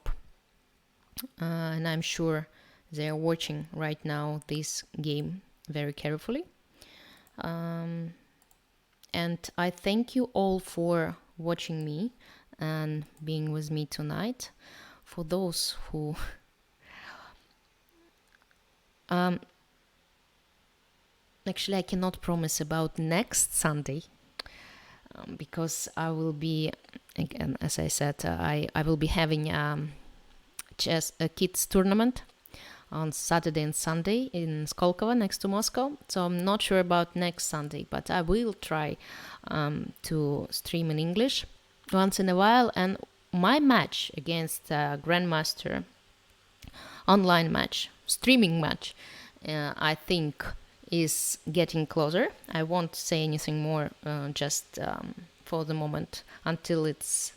S1: And I'm sure they are watching right now this game very carefully. And I thank you all for watching me and being with me tonight. For those who actually, I cannot promise about next Sunday because I will be, again, as I said, I will be having a kids tournament on Saturday and Sunday in Skolkovo next to Moscow. So I'm not sure about next Sunday, but I will try to stream in English once in a while. And my match against Grandmaster, online match, streaming match, I think is getting closer. I won't say anything more just for the moment until it's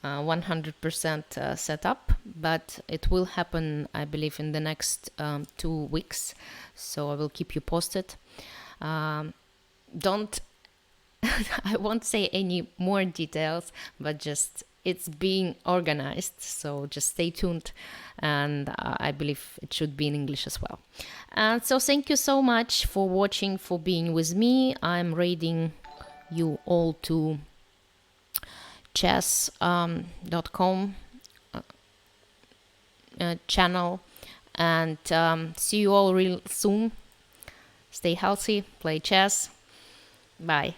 S1: 100% set up, but it will happen, I believe, in the next 2 weeks, so I will keep you posted. Don't I won't say any more details, but just it's being organized, so just stay tuned, and I believe it should be in English as well. And so thank you so much for watching, for being with me. I'm raiding you all to chess.com channel, and see you all real soon. Stay healthy, play chess. Bye.